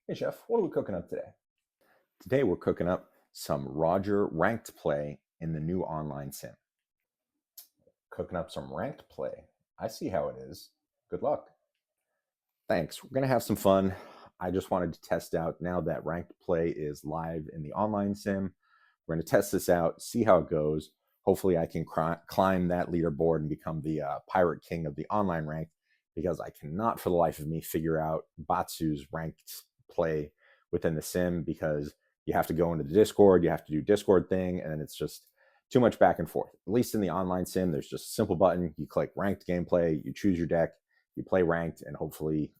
Hey Chef, what are we cooking up today? Today we're cooking up some Roger ranked play in the new online sim. Cooking up some ranked play. I see how it is. Good luck. Thanks. We're going to have some fun. I just wanted to test out now that ranked play is live in the online sim. We're going to test this out, see how it goes. Hopefully I can climb that leaderboard and become the pirate king of the online rank, because I cannot for the life of me figure out Batsu's ranked play within the sim, because you have to go into the Discord, you have to do Discord thing, and it's just too much back and forth. At least in the online sim, there's just a simple button. You click ranked gameplay, you choose your deck, you play ranked, and hopefully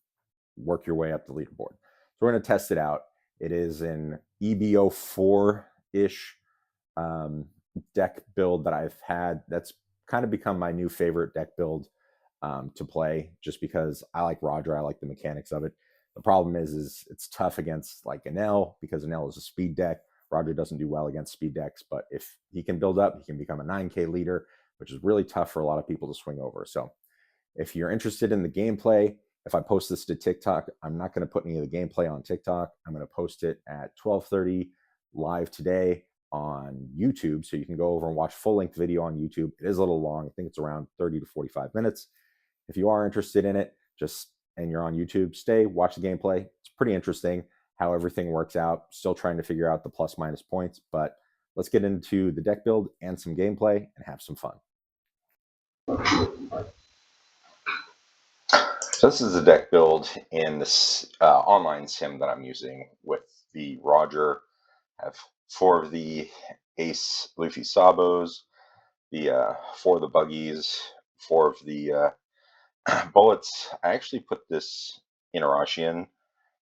work your way up the leaderboard. So we're going to test it out. It is an EBO 4-ish deck build that I've had. That's kind of become my new favorite deck build to play, just because I like Roger. I like the mechanics of it. The problem is it's tough against like Enel, because Enel is a speed deck. Roger doesn't do well against speed decks, but if he can build up, he can become a 9K leader, which is really tough for a lot of people to swing over. So if you're interested in the gameplay, if I post this to TikTok, I'm not going to put any of the gameplay on TikTok. I'm going to post it at 12:30 live today on YouTube. So you can go over and watch full-length video on YouTube. It is a little long. I think it's around 30 to 45 minutes. If you are interested in it, and you're on YouTube, stay, watch the gameplay. It's pretty interesting how everything works out. Still trying to figure out the plus minus points, but let's get into the deck build and some gameplay and have some fun. So this is the deck build in this online sim that I'm using with the Roger. I have 4 of the Ace Luffy Sabos, the 4 of the Buggies, 4 of the bullets. I actually put this Inarashi in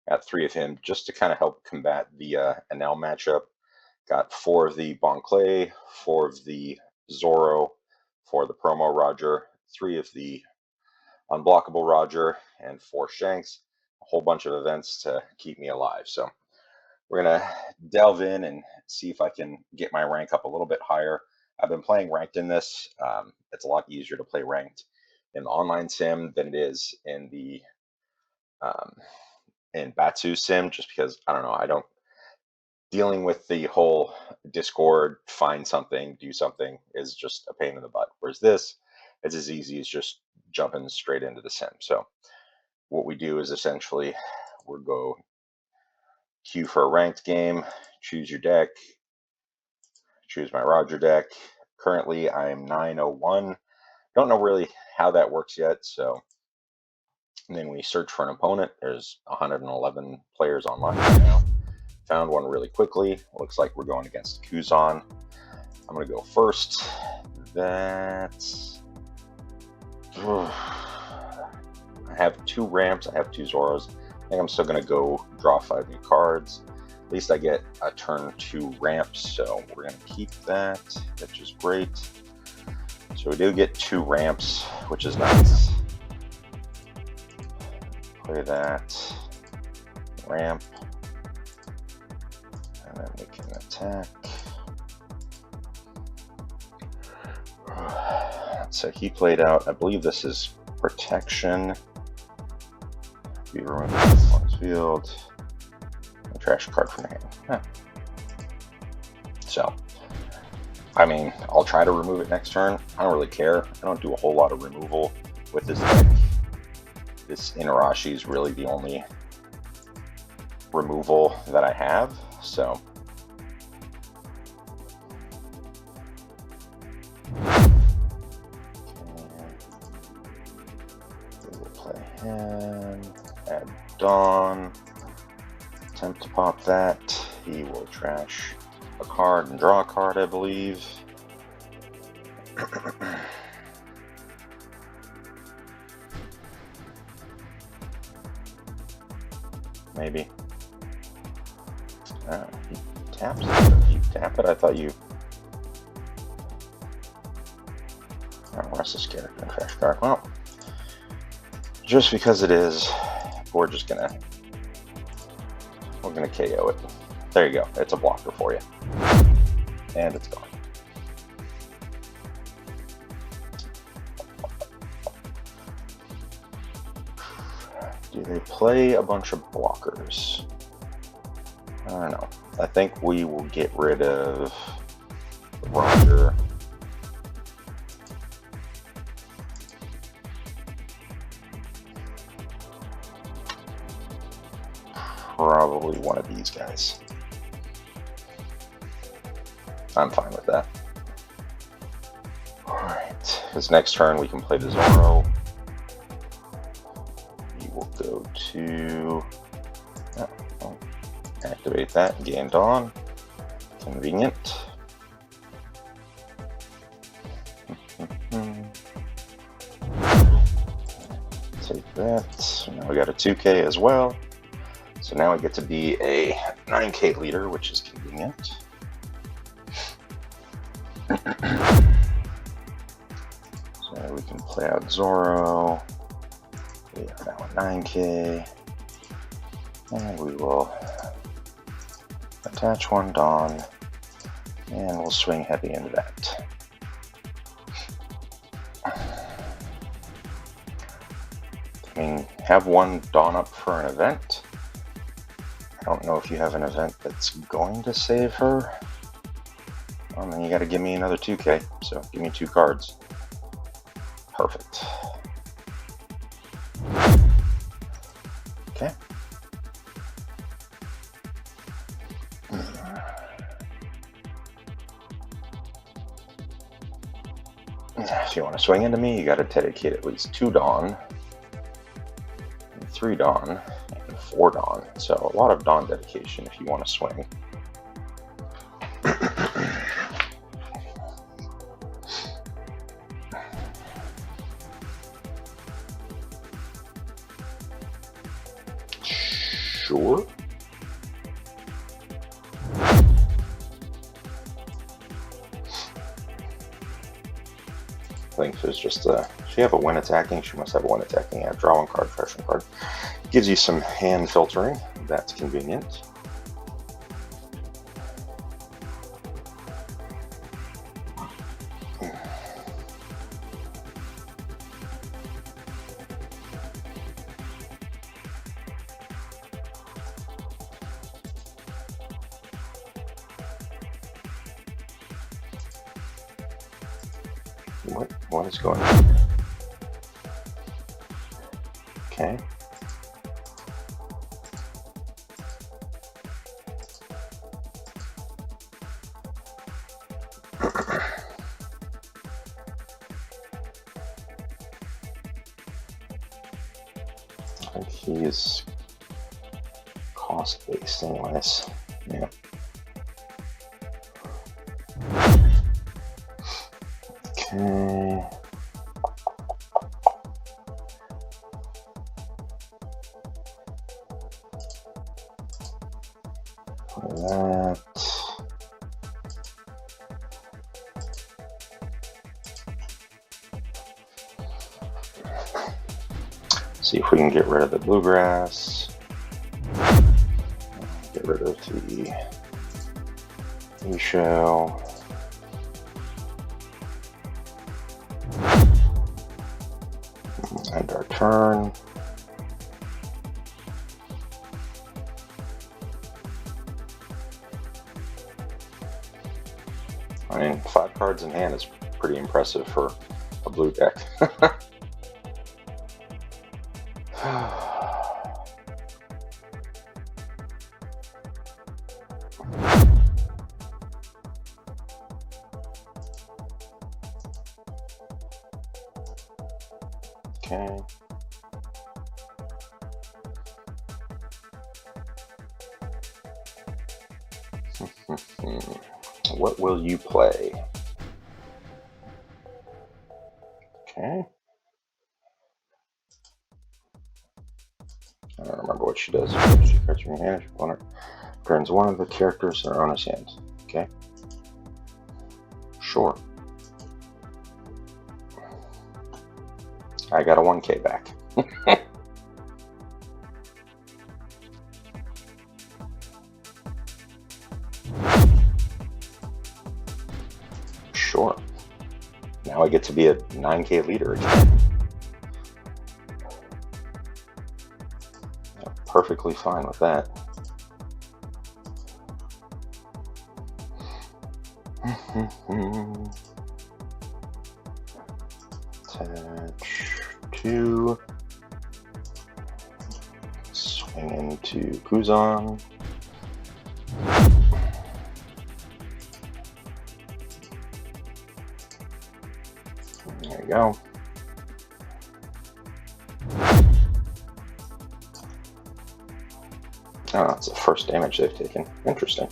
at 3 of him just to kind of help combat the Enel matchup. Got 4 of the Bon Clay, 4 of the Zoro, 4 of the promo Roger, 3 of the Unblockable Roger, and 4 Shanks. A whole bunch of events to keep me alive. So we're going to delve in and see if I can get my rank up a little bit higher. I've been playing ranked in this. It's a lot easier to play ranked in the online sim than it is in the in Batsu sim, just because I don't know. I don't dealing with the whole Discord, find something, do something is just a pain in the butt. Whereas this, it's as easy as just jumping straight into the sim. So what we do is essentially we'll go queue for a ranked game, choose your deck, choose my Roger deck. Currently I'm 901. Don't know really how that works yet. So and then we search for an opponent. There's 111 players online right now. Found one really quickly. Looks like we're going against Kuzan. I'm going to go first. That's... I have 2 ramps. I have 2 Zoros. I think I'm still going to go draw 5 new cards. At least I get a turn 2 ramps, so we're going to keep that, which is great. So we do get 2 ramps, which is nice. Play that ramp. And then we can attack. So he played out, I believe this is protection. Be removed from one's field. And trash a card from the hand. Huh. So, I mean, I'll try to remove it next turn. I don't really care. I don't do a whole lot of removal with this deck. This Inarashi is really the only removal that I have, so we will play him, add Dawn, attempt to pop that. He will trash a card and draw a card, I believe. Maybe. He taps it. You tap it? I thought you... Oh, where's this character? Trash card. Well, just because it is, we're gonna KO it. There you go. It's a blocker for you. And it's gone. Do they play a bunch of blockers? I don't know. I think we will get rid of Roger. Probably one of these guys. I'm fine with that. Alright, his next turn we can play the Zorro. He will go to... activate that, gain Dawn. Convenient. Take that. So now we got a 2K as well. So now I get to be a 9K leader, which is convenient. So we can play out Zorro. We are now a 9K. And we will attach one Dawn. And we'll swing heavy into that. I mean, have one Dawn up for an event. I don't know if you have an event that's going to save her. Then you got to give me another 2K, so give me 2 cards. Perfect. Okay. If you want to swing into me, you got to dedicate at least 2 Dawn, 3 Dawn, and 4 Dawn. So a lot of Dawn dedication if you want to swing. Sure. I think there's just a... She have a when attacking. She must have a when attacking. Yeah, draw 1 card, fresh 1 card. Gives you some hand filtering. That's convenient. What is going on here? Okay. I think he's cost-based anyways. Yeah. Okay. That. See if we can get rid of the bluegrass. Get rid of the E-shell. End our turn. I mean, 5 cards in hand is pretty impressive for a blue deck. Okay. What will you play? Okay. I don't remember what she does. She cards from your hand. Your opponent turns one of the characters that are on his hand. Okay. Sure. I got a 1K back. Sure. Now I get to be a 9K leader again. I'm perfectly fine with that. Attach 2. Swing into Kuzan. There you go. Oh, that's the first damage they've taken. Interesting.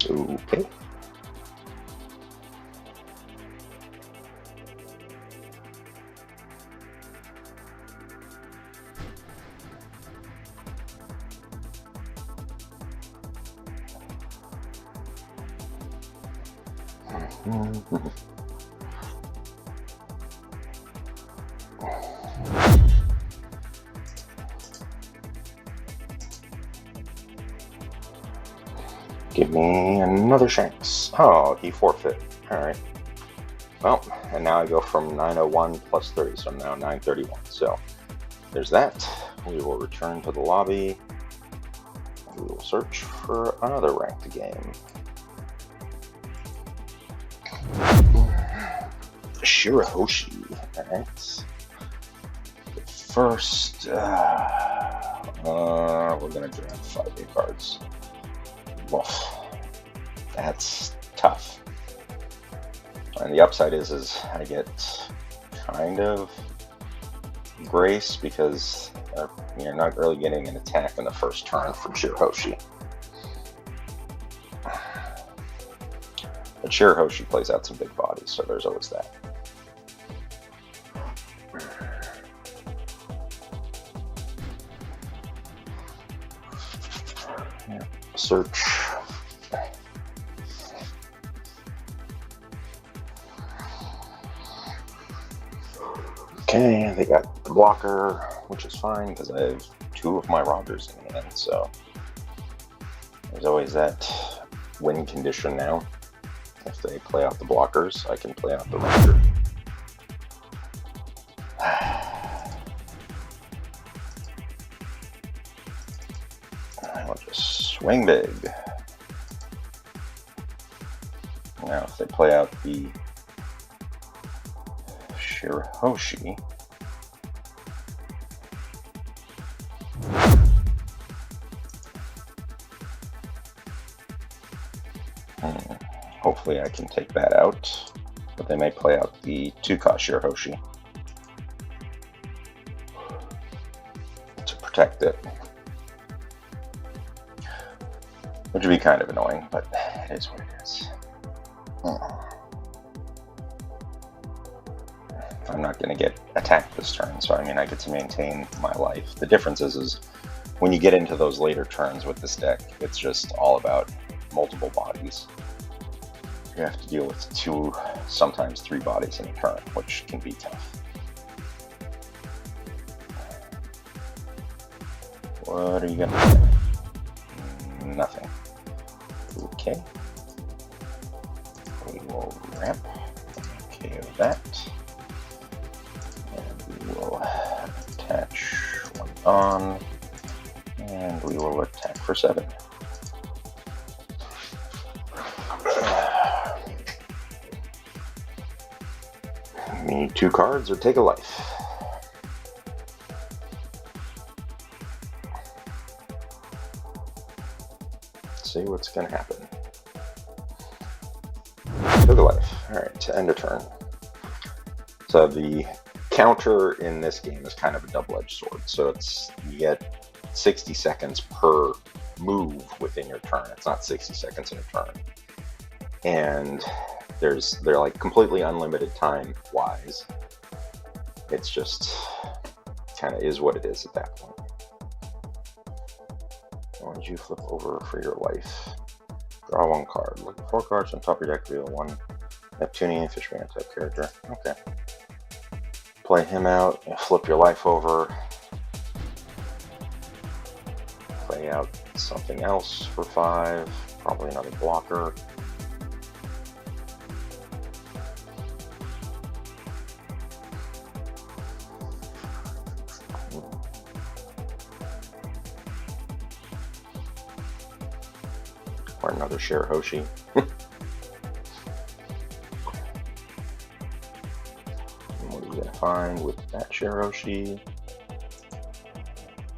Okay. Give me another Shanks. Oh, he forfeit. Alright. Well, and now I go from 901 plus 30, so I'm now 931. So there's that. We will return to the lobby. And we will search for another ranked game. Shirahoshi. Alright. First, we're going to draw 5 cards. Woof. That's tough. And the upside is I get kind of grace because you're not really getting an attack in the first turn from Shirahoshi. But Shirahoshi plays out some big bodies, so there's always that. Search. Okay, they got the blocker, which is fine because I have 2 of my Rogers in hand, so there's always that win condition now. If they play out the blockers, I can play out the Roger. I'll just swing big. Now, if they play out the Shirahoshi, hopefully I can take that out, but they may play out the 2-cost Shirahoshi to protect it, which would be kind of annoying, but it is what it is. I'm not going to get attacked this turn, so I mean I get to maintain my life. The difference is when you get into those later turns with this deck, it's just all about multiple bodies. You have to deal with 2, sometimes 3 bodies in a turn, which can be tough. What are you going to do? Nothing. Okay. We will ramp. Okay with that. And we will attach 1 on. And we will attack for 7. Need 2 cards or take a life. Let's see what's going to happen. Took a life. Alright, to end a turn. So the counter in this game is kind of a double-edged sword. So it's you get 60 seconds per move within your turn. It's not 60 seconds in a turn. And they're like completely unlimited time wise. It's just kind of is what it is at that point. Why don't you flip over for your life? Draw 1 card. Look at 4 cards on top of your deck. Reveal 1 Neptunian Fishman type character. Okay. Play him out and flip your life over. Play out something else for 5. Probably another blocker. Or another Shirahoshi. What are you going to find with that Shirahoshi?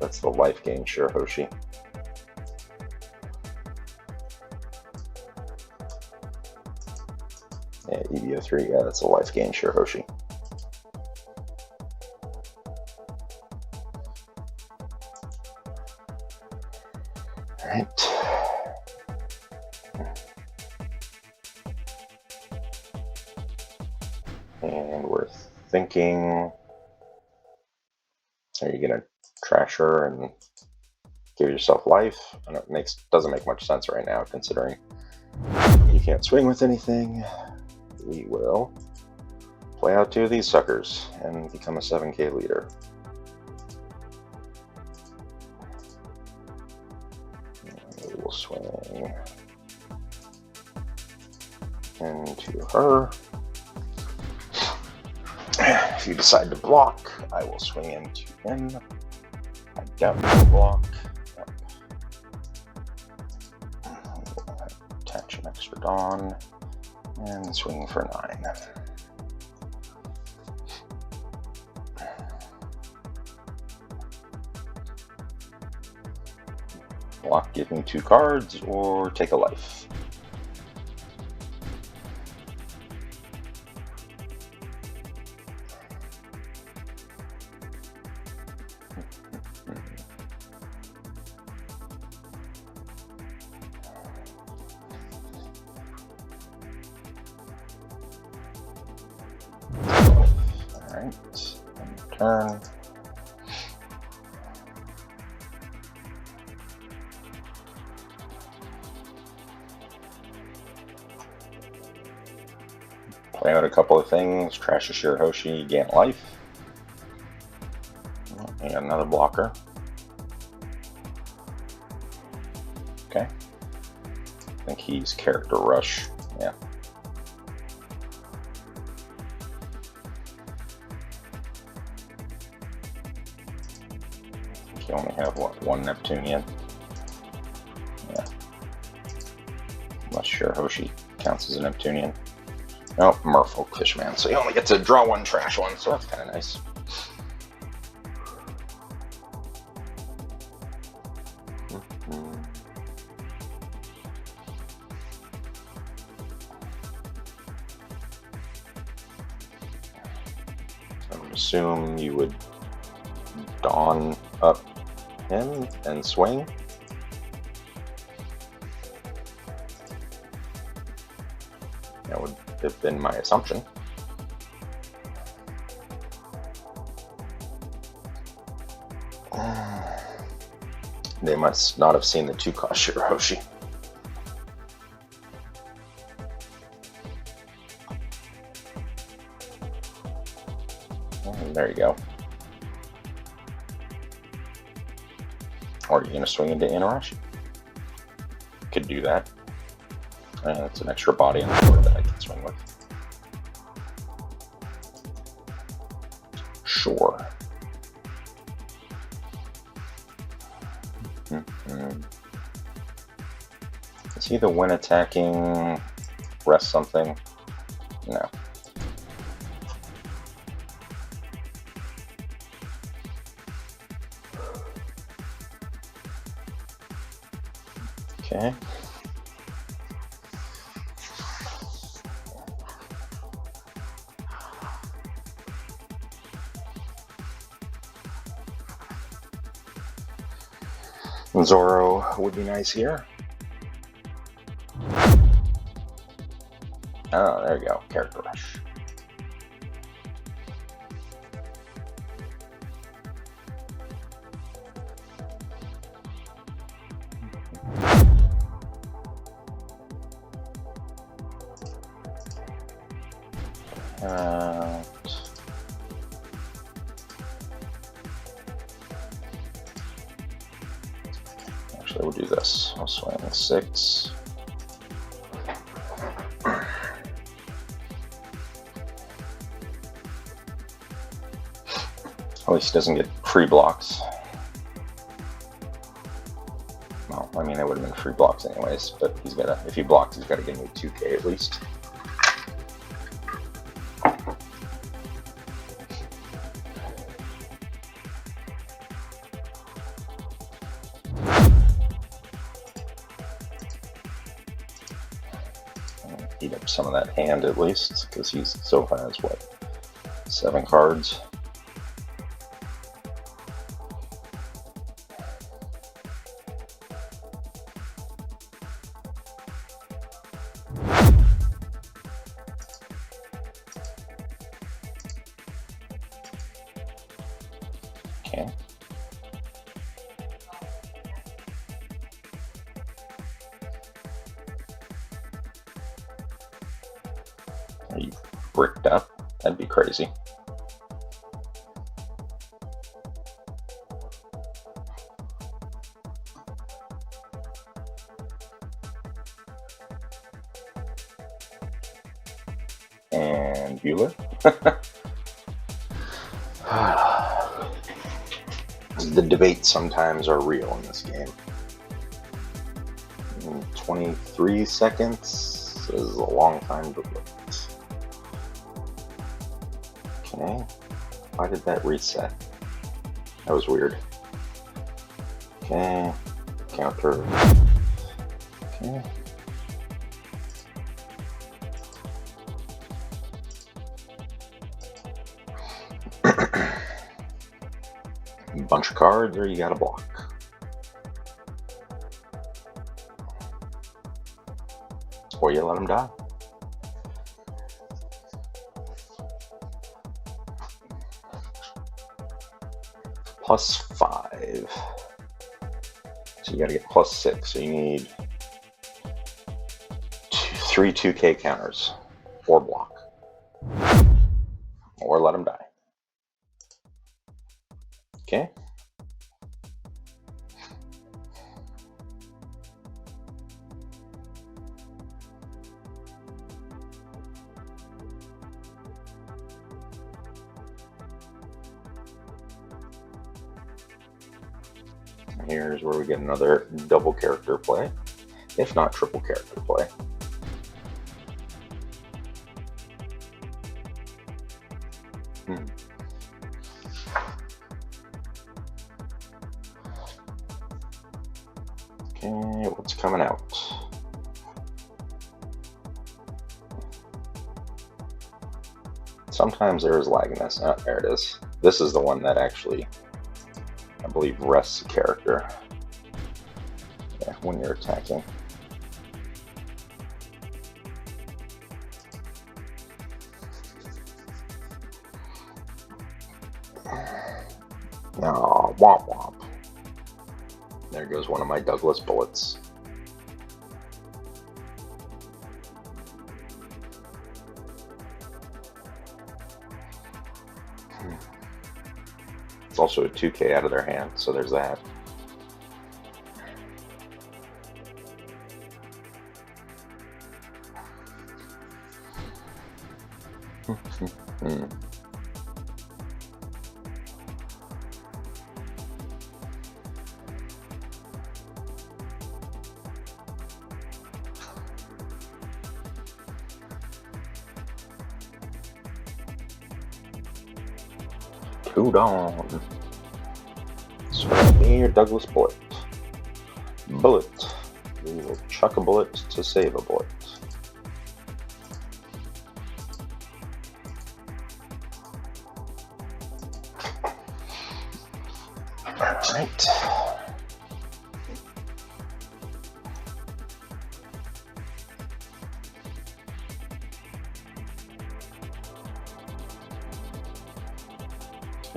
That's the life gain Shirahoshi. Yeah, EV03, yeah, that's a life gain Shirahoshi. Alright. And we're thinking, are you going to trash her and give yourself life? I know it doesn't make much sense right now, considering you can't swing with anything. We will play out 2 of these suckers and become a 7K leader. And we will swing into her. If you decide to block, I will swing into him. I doubt you will block. Yep. We'll attach an extra Dawn and swing for 9. Block, give me 2 cards, or take a life. Alright, turn. Play out a couple of things, trash a Shirahoshi, gain life. And another blocker. Okay. I think he's character rush. Yeah. I think you only have, what, 1 Neptunian? Yeah. Unless Shirahoshi counts as a Neptunian. Oh, Merfolk Fishman. So you only get to draw 1 trash one, so that's kind of nice. I would assume you would Dawn up him and swing. That would have been my assumption. They must not have seen the 2-cost Shirahoshi. There you go. Or you're going to swing into Inarashi. Could do that. It's an extra body on the board that I can swing with. Sure. Is he the when attacking rest something? No. Okay. Zoro would be nice here. Oh, there you go. Character rush. Actually, we'll do this. I'll swing 6. At least he doesn't get free blocks. Well, I mean, it would have been free after he blocks anyways, but he's gotta, if he blocks, he's gotta give me 2k at least. Eat up some of that hand at least, because he still has, what, 7 cards. Okay. Are you bricked up? That'd be crazy. And Bueller. The debates sometimes are real in this game. 23 seconds is a long time to wait. Okay, why did that reset? That was weird. Okay, counter. Okay. Bunch of cards, or you got to block. Or you let them die. +5. So you got to get +6. So you need 3 2k counters, or block, or let them die. Okay. Here's where we get another double character play, if not triple character play. Okay, what's coming out? Sometimes there is lag in this. Oh, there it is. This is the one that actually, I believe, rests the character. Yeah, when you're attacking. Oh, womp womp. There goes one of my Douglas bullets. It's also a 2k out of their hand, so there's that. Hold on. So me or Douglas bullet. Bullet. We will chuck a bullet to save a bullet. Alright.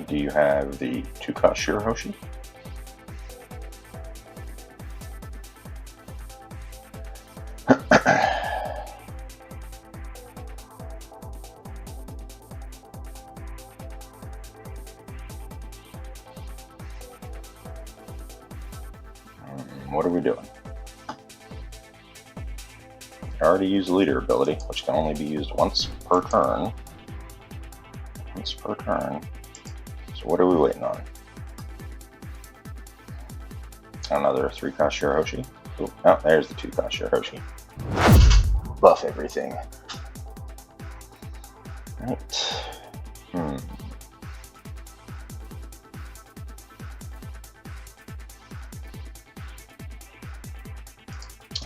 Do you have the two-cost Shirahoshi? What are we doing? I already used leader ability, which can only be used once per turn. Once per turn. So what are we waiting on? Another 3-cost Shirahoshi. Ooh, oh, there's the 2-cost Shirahoshi. Buff everything. Right.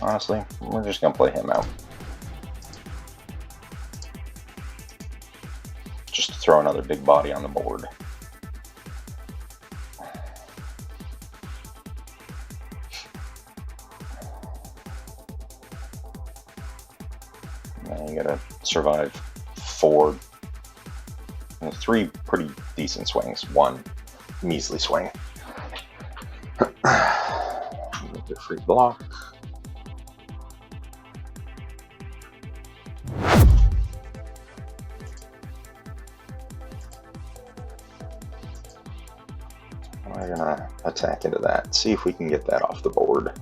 Honestly, we're just gonna play him out. Just to throw another big body on the board. Now you gotta survive 3 pretty decent swings, 1 measly swing. Get a free block. We're gonna attack into that, see if we can get that off the board.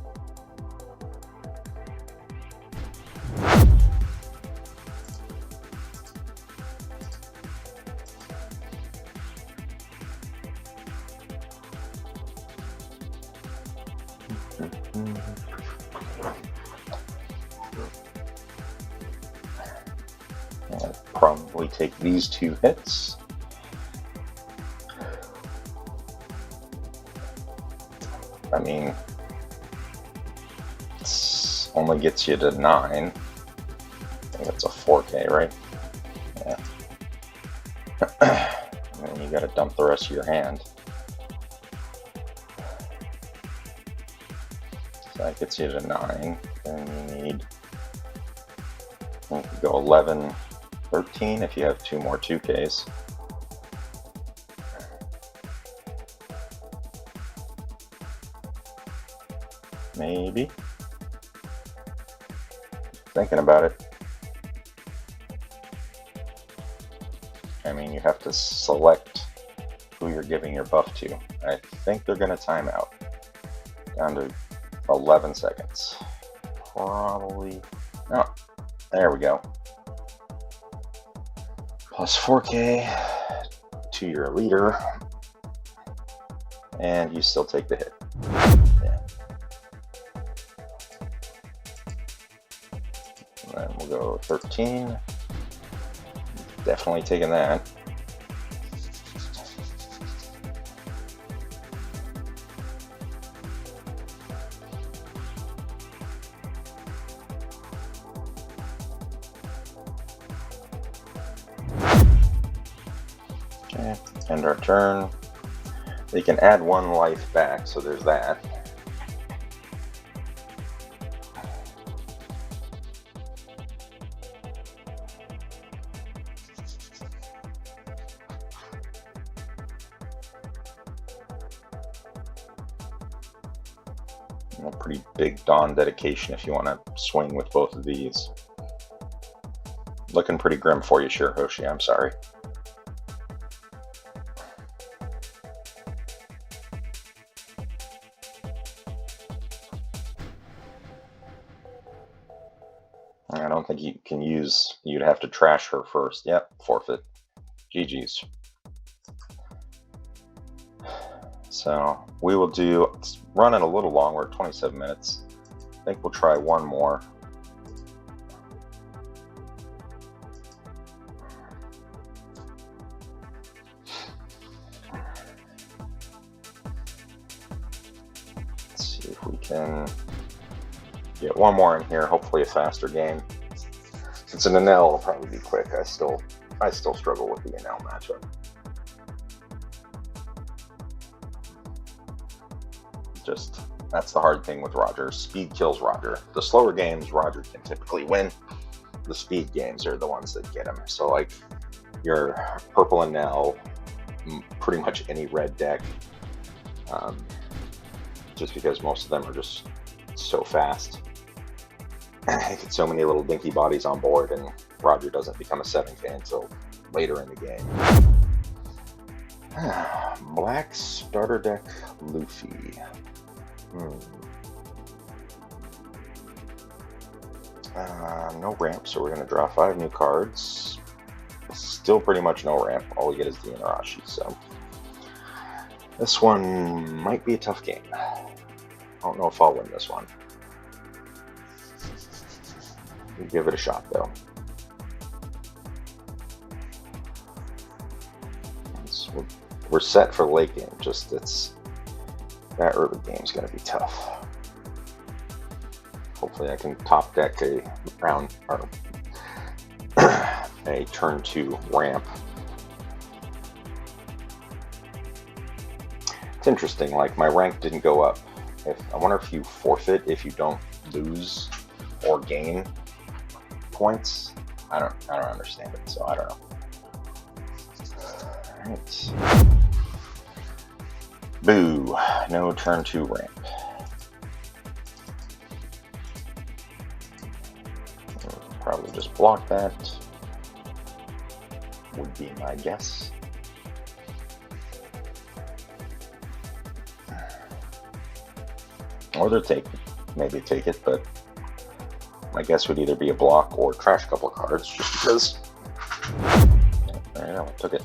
I'll probably take these 2 hits. I mean, it only gets you to 9. I think that's a 4K, right? Yeah. And then you gotta dump the rest of your hand. So that gets you to 9. Then you need, you could go 11, 13 if you have 2 more 2Ks. Maybe. Thinking about it. I mean, you have to select who you're giving your buff to. I think they're going to time out. Down to 11 seconds. Probably. Oh, there we go. Plus 4K to your leader. And you still take the hit. Yeah. And then we'll go 13. Definitely taking that. Okay, end our turn. They can add 1 life back, so there's that. A pretty big Dawn dedication if you want to swing with both of these. Looking pretty grim for you, Shirahoshi, I'm sorry. I don't think you can use, you'd have to trash her first. Yep, forfeit. GG's. So we will do, it's running a little long, we're at 27 minutes. I think we'll try one more. Let's see if we can get one more in here, hopefully a faster game. Since an NL will probably be quick, I still struggle with the NL matchup. Just, that's the hard thing with Roger. Speed kills Roger. The slower games, Roger can typically win. The speed games are the ones that get him. So like your purple and now, pretty much any red deck, just because most of them are just so fast. I get so many little dinky bodies on board, and Roger doesn't become a 7K until later in the game. Black starter deck Luffy. No ramp, so we're going to draw 5 new cards. Still pretty much no ramp. All we get is the Inarashi, so this one might be a tough game. I don't know if I'll win this one. We'll give it a shot, though. We're set for late game. Just that early game's going to be tough. Hopefully, I can top deck a round or a turn 2 ramp. It's interesting. Like, my rank didn't go up. I wonder if you forfeit if you don't lose or gain points. I don't understand it, so I don't know. Alright. Boo. No turn 2 ramp. Probably just block that. Would be my guess. Or they'll maybe take it, but my guess would either be a block or trash a couple of cards, just because. There you go, I took it.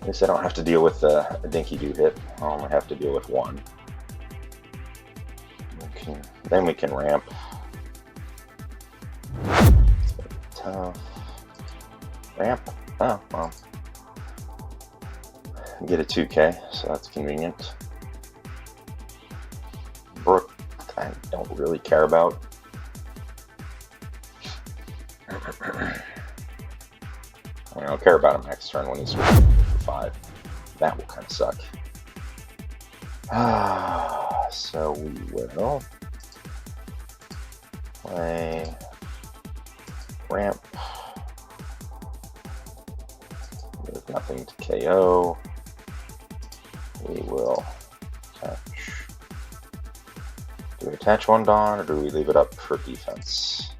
At least I don't have to deal with a dinky-doo hit. I only have to deal with one. Okay. Then we can ramp. Tough. Ramp. Oh, well. Get a 2K, so that's convenient. Brook, I don't really care about. I don't care about him next turn when he's for 5. That will kind of suck. So we will play ramp. There's nothing to KO. We will attach. Do we attach one Dawn, or do we leave it up for defense?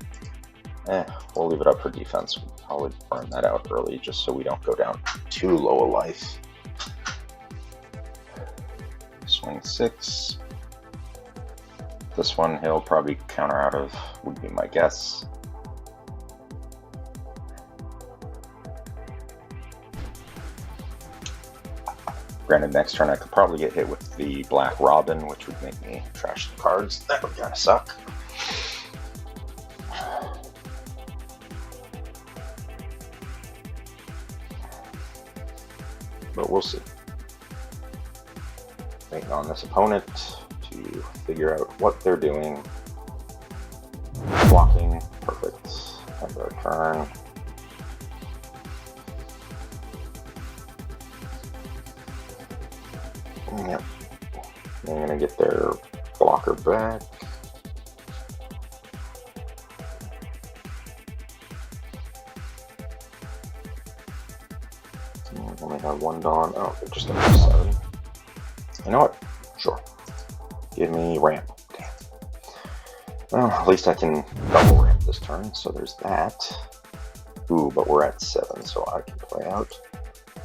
We'll leave it up for defense. We'll probably burn that out early just so we don't go down too low a life. Swing 6. This one he'll probably counter out of, would be my guess. Granted, next turn I could probably get hit with the Black Robin, which would make me trash the cards. That would kind of suck. But we'll see. Waiting on this opponent to figure out what they're doing. Blocking, perfect. End our turn. Yep. I'm gonna get their blocker back. I only have one Dawn. Oh, they're just gonna do 7. You know what? Sure. Give me ramp. Okay. Well, at least I can double ramp this turn, so there's that. Ooh, but we're at 7, so I can play out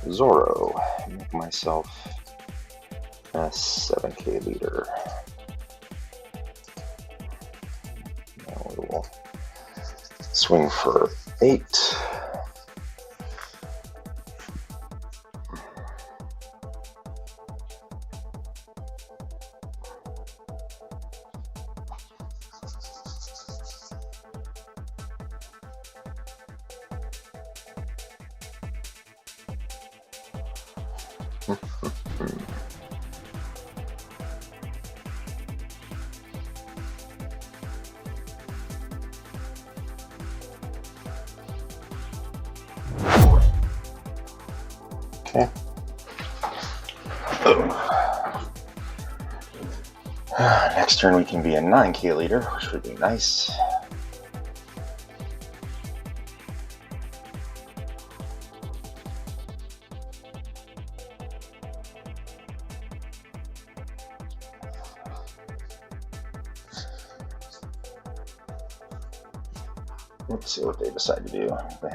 Zorro. Make myself a 7K leader. Now we will swing for 8. Okay. Next turn we can be a 9K leader, which would be nice. Let's see what they decide to do. They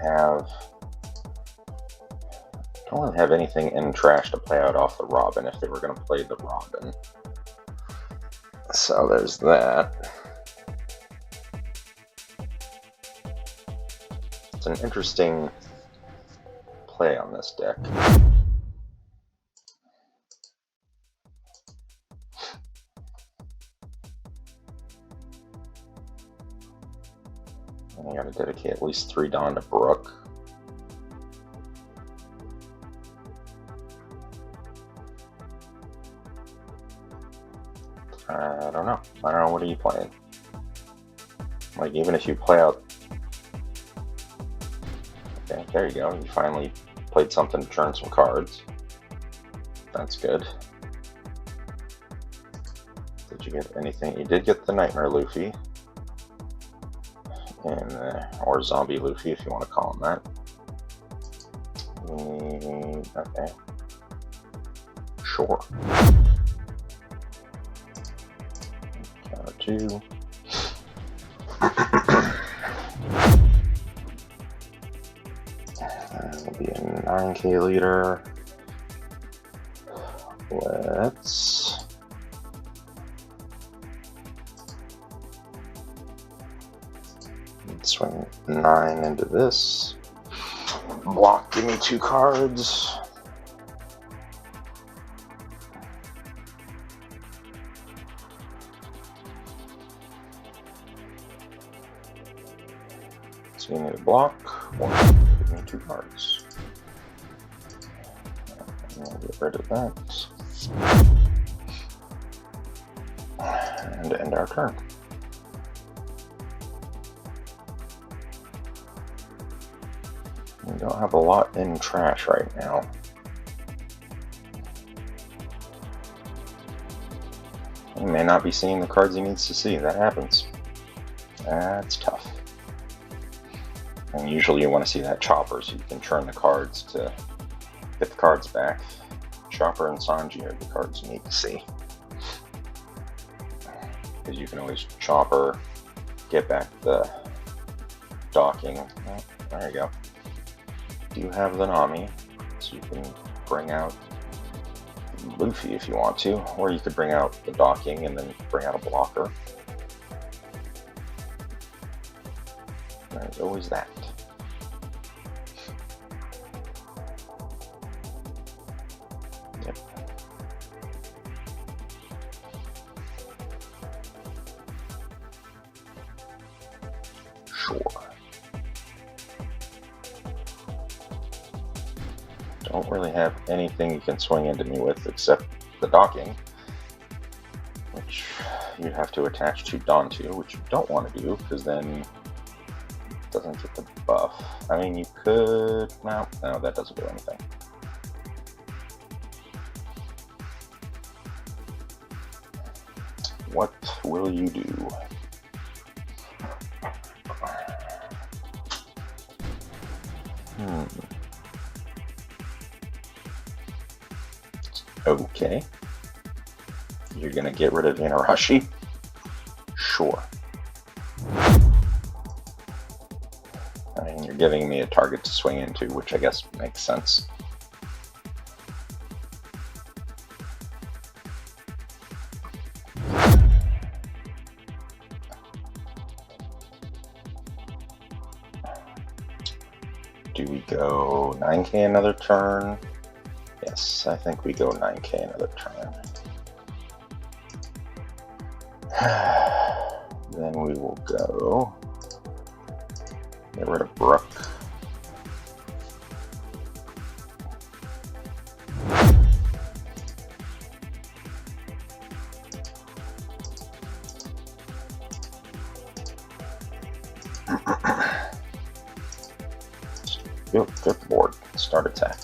don't really have anything in trash to play out off the Robin if they were going to play the Robin. So there's that. It's an interesting play on this deck. And I gotta dedicate at least 3 Dawn to Brook. I don't know. What are you playing? Like, even if you play out... Okay, there you go. You finally played something to turn some cards. That's good. Did you get anything? You did get the Nightmare Luffy. Or Zombie Luffy, if you want to call him that. Okay. Sure. Counter 2. That'll be a 9K leader. Let's swing 9 into this. Block, give me 2 cards. So you need a block. 1, give me 2 cards. I'll get rid of that. And end our turn. We don't have a lot in trash right now. He may not be seeing the cards he needs to see. That happens. That's tough. And usually you want to see that chopper so you can turn the cards to get the cards back. Chopper and Sanji are the cards you need to see. Because you can always chopper, get back the docking. Oh, there you go. You have the Nami, so you can bring out Luffy if you want to, or you could bring out the docking and then bring out a blocker. There's always that. Yep. Sure. Don't really have anything you can swing into me with except the docking, which you have to attach 2 Dawn to, which you don't want to do because then it doesn't get the buff. I mean, you could... No, that doesn't do anything. What will you do? Okay. You're gonna get rid of Inarashi? Sure. I mean, you're giving me a target to swing into, which I guess makes sense. Do we go 9K another turn? Yes, I think we go 9K another turn. Then we will go get rid of Brook. Good board. Start attack.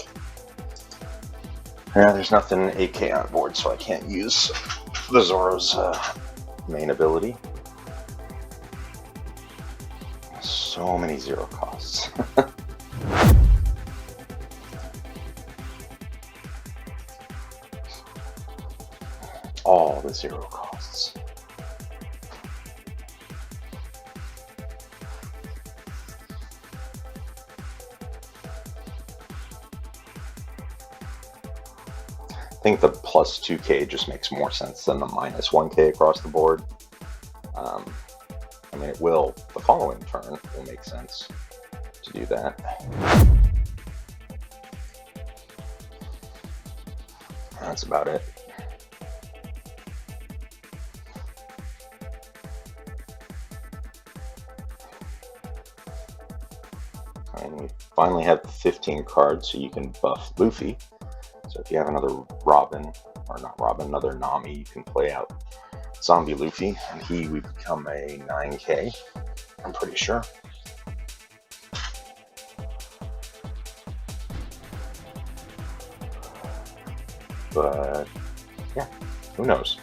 Yeah, there's nothing 8K on board, so I can't use the Zoro's main ability. So many 0 costs. All the 0 costs. I think the plus 2K just makes more sense than the minus 1K across the board. I mean, it will, the following turn will make sense to do that. That's about it. And we finally have 15 cards, so you can buff Luffy. So if you have another Robin, or not Robin, another Nami, you can play out Zombie Luffy, and he would become a 9K, I'm pretty sure. But yeah, who knows?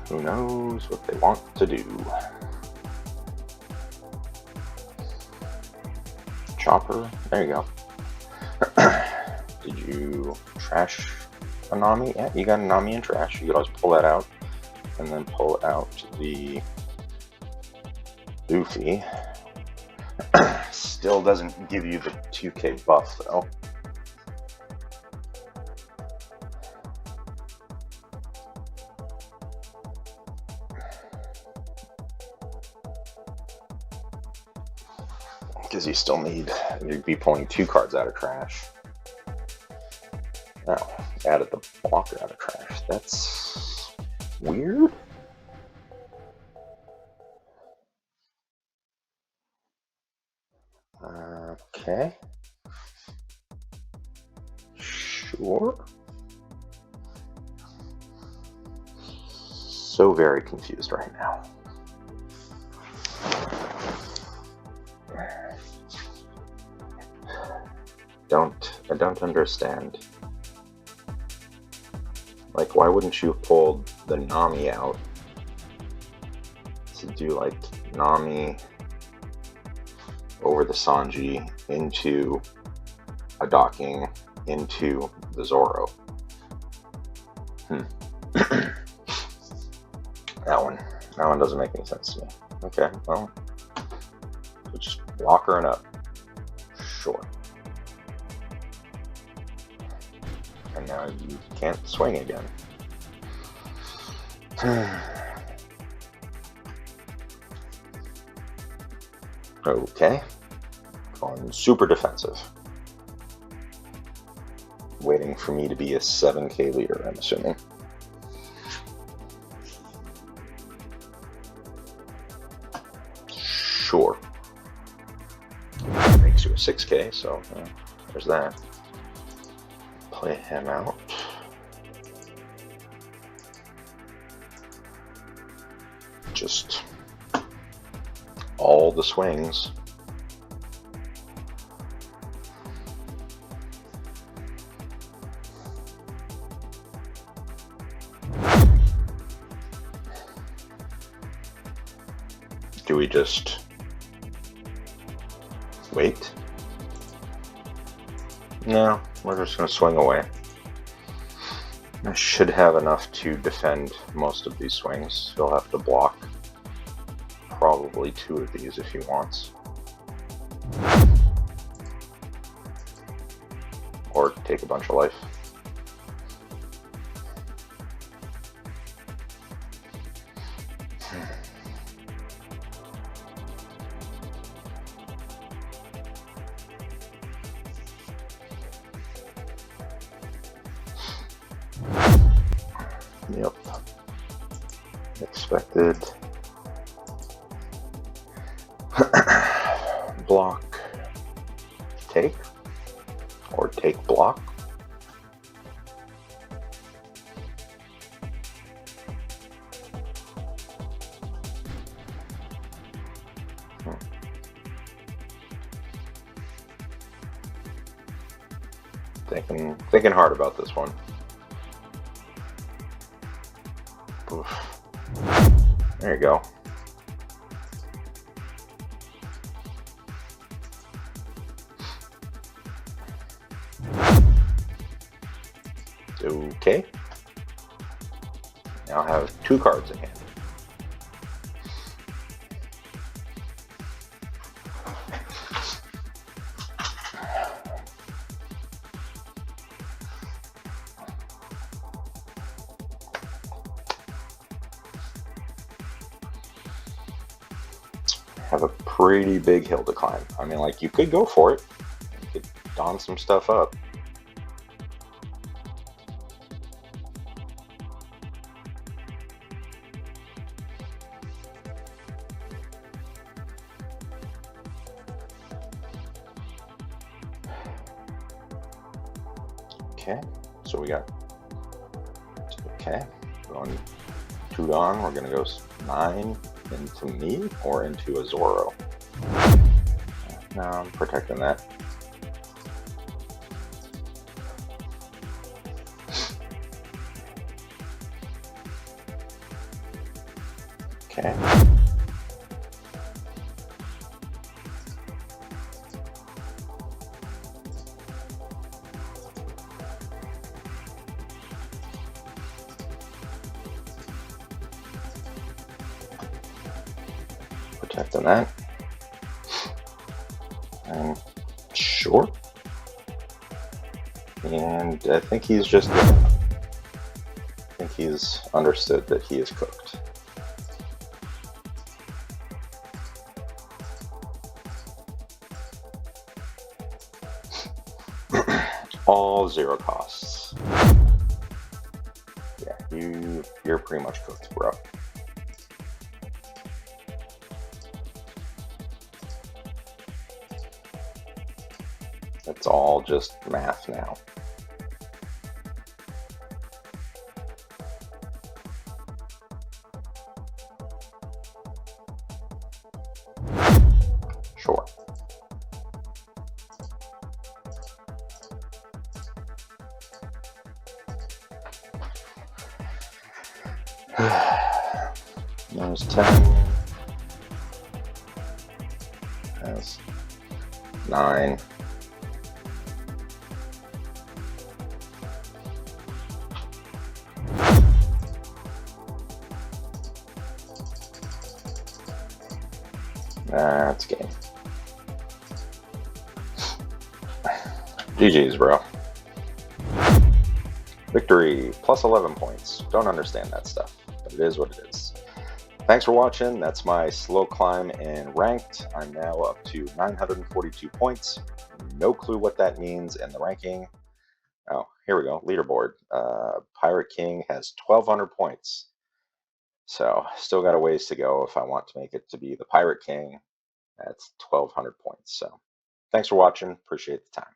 Who knows what they want to do? Chopper, there you go. Did you trash a Nami? Yeah, you got a Nami in trash. You could always pull that out and then pull out the Luffy. Still doesn't give you the 2K buff though. Because you still need, you'd be pulling 2 cards out of trash. Now, added the blocker out of trash. That's weird. Okay. Sure. So very confused right now. I don't understand. Like, why wouldn't you have pulled the Nami out to do like Nami over the Sanji into a docking into the Zoro? That one doesn't make any sense to me. Okay, well, we'll just block her and up. Sure. And now you can't swing again. Okay. Going super defensive. Waiting for me to be a 7K leader, I'm assuming. Sure. Makes you a 6K, so there's that. Play him out. Just all the swings. Do we just wait? No, we're just going to swing away. I should have enough to defend most of these swings. He'll have to block probably 2 of these if he wants. Or take a bunch of life. Yep. Expected. Block. Take. Or take block. Thinking hard about this one. Oof. There you go. Okay. Now I have 2 cards in hand. Have a pretty big hill to climb. I mean, like, you could go for it. You could don some stuff up. Okay, so we got, okay, going 2 on, we're gonna go 9 into me or into a Zoro. No, I'm protecting that. Okay. Protecting that. And sure. And I think he's just, I think he's understood that he is cooked. All 0 costs. Yeah, you're pretty much cooked, bro. It's all just math now. Sure. There's 10. That's 9. That's game. GG's, bro. Victory, plus 11 points. Don't understand that stuff, but it is what it is. Thanks for watching. That's my slow climb in ranked. I'm now up to 942 points. No clue what that means in the ranking. Oh, here we go. Leaderboard. Pirate King has 1,200 points. So still got a ways to go if I want to make it to be the Pirate King. That's 1,200 points. So thanks for watching. Appreciate the time.